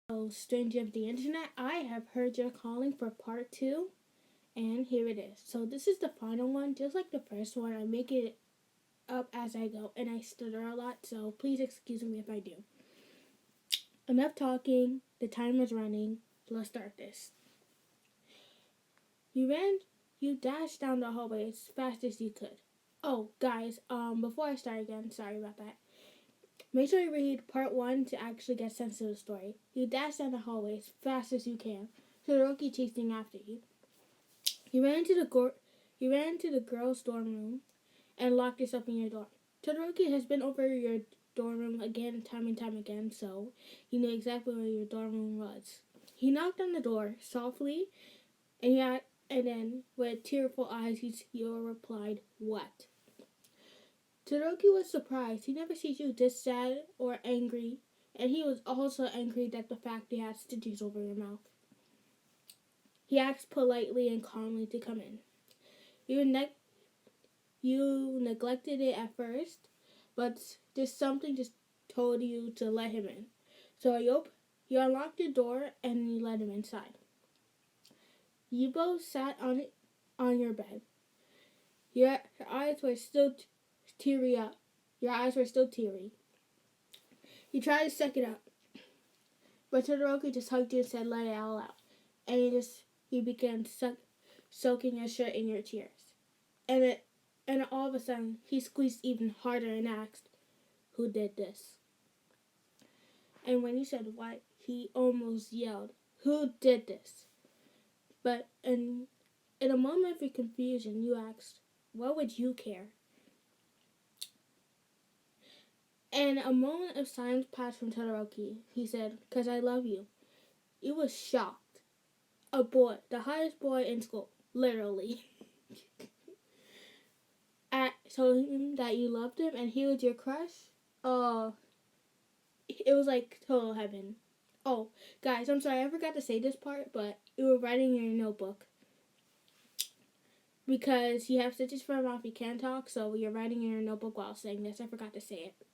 Oh, stranger of the internet, I have heard you're calling for part two, and here it is. So this is the final one, just like the first one. I make it up as I go, and I stutter a lot, so please excuse me if I do. Enough talking. The timer's running. Let's start this. You ran, you dashed down the hallway as fast as you could. Oh, guys, before I start again, sorry about that. Make sure you read part one to actually get sense of the story. You dash down the hallway as fast as you can. Todoroki chasing after you. You ran into the girls' dorm room and locked yourself in your dorm. Todoroki has been over your dorm room again, time and time again, so you knew exactly where your dorm room was. He knocked on the door softly, and then with tearful eyes, he replied, "What?" Todoroki was surprised. He never sees you this sad or angry, and he was also angry at the fact you had stitches over your mouth. He asked politely and calmly to come in. You, you neglected it at first, but just something just told you to let him in. So you unlocked the door and you let him inside. You both sat on your bed. Your eyes were still teary up. Your eyes were still teary. You tried to suck it up, but Todoroki just hugged you and said, "Let it all out." And he began soaking your shirt in your tears. And all of a sudden, he squeezed even harder and asked, "Who did this?" And when you said what, he almost yelled, "Who did this?" But in a moment of your confusion, you asked, "What would you care?" And a moment of silence passed from Todoroki. He said, "'Cause I love you." You was shocked. A boy, the hottest boy in school, literally, told him that you loved him and he was your crush. Oh, it was like total heaven. Oh, guys, I'm sorry, I forgot to say this part, but you were writing in your notebook. Because you have stitches for a mouth, you can't talk, so you're writing in your notebook while saying this. I forgot to say it.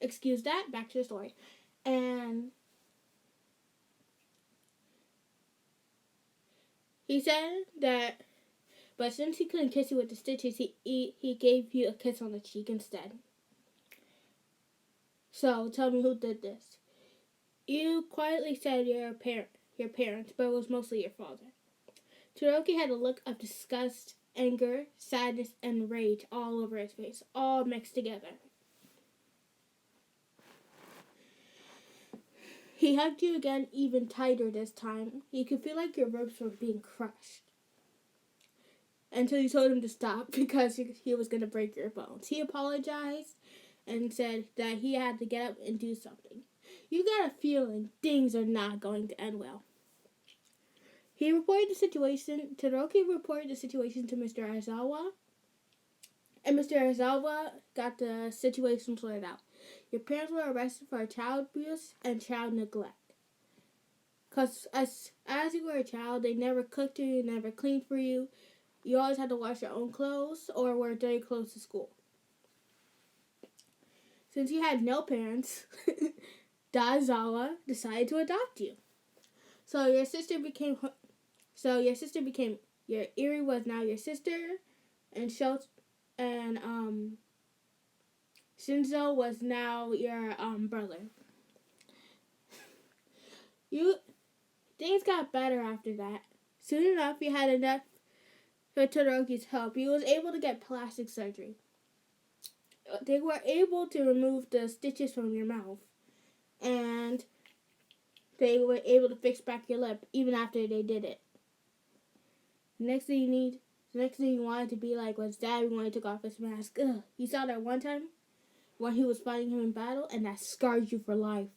Excuse that, back to the story. And he said that, but since he couldn't kiss you with the stitches, he gave you a kiss on the cheek instead. So, tell me who did this. You quietly said your parents, but it was mostly your father. Todoroki had a look of disgust, anger, sadness, and rage all over his face, all mixed together. He hugged you again, even tighter this time. You could feel like your ribs were being crushed. Until you told him to stop because he was going to break your bones. He apologized and said that he had to get up and do something. You got a feeling things are not going to end well. He reported the situation. Todoroki reported the situation to Mr. Aizawa, and Mr. Aizawa got the situation sorted out. Your parents were arrested for child abuse and child neglect. Because as you were a child, they never cooked you, never cleaned for you. You always had to wash your own clothes or wear dirty clothes to school. Since you had no parents, Daizawa decided to adopt you. So your sister became your Eri was now your sister, and Shinzo was now your brother. Things got better after that. Soon enough, you had enough for Todoroki's help. He was able to get plastic surgery. They were able to remove the stitches from your mouth, and they were able to fix back your lip even after they did it. The next thing you wanted to be like was Dad when he took off his mask. Ugh. You saw that one time when he was fighting him in battle, and that scarred you for life.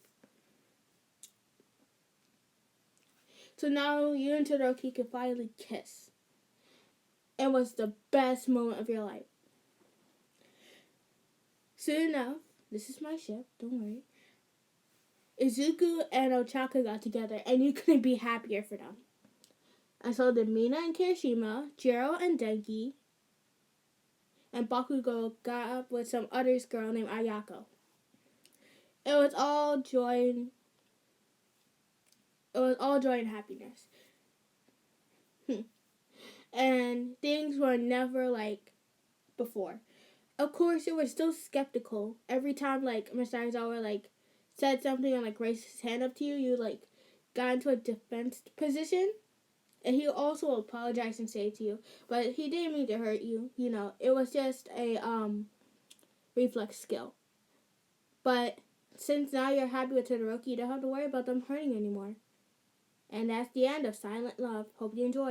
So now you and Todoroki could finally kiss. It was the best moment of your life. Soon enough, this is my ship, don't worry. Izuku and Ochaka got together, and you couldn't be happier for them. And so did Mina and Kirishima, Jiro and Denki, and Bakugo got up with some other girl named Ayako. It was all joy It was all joy and happiness. And things were never like before. Of course, you were still skeptical. Every time, like, Mr. Aizawa, like, said something and, like, raised his hand up to you, you, like, got into a defense position. And he also apologized and said to you. But he didn't mean to hurt you, you know. It was just a, reflex skill. But since now you're happy with Todoroki, you don't have to worry about them hurting anymore. And that's the end of Silent Love. Hope you enjoy.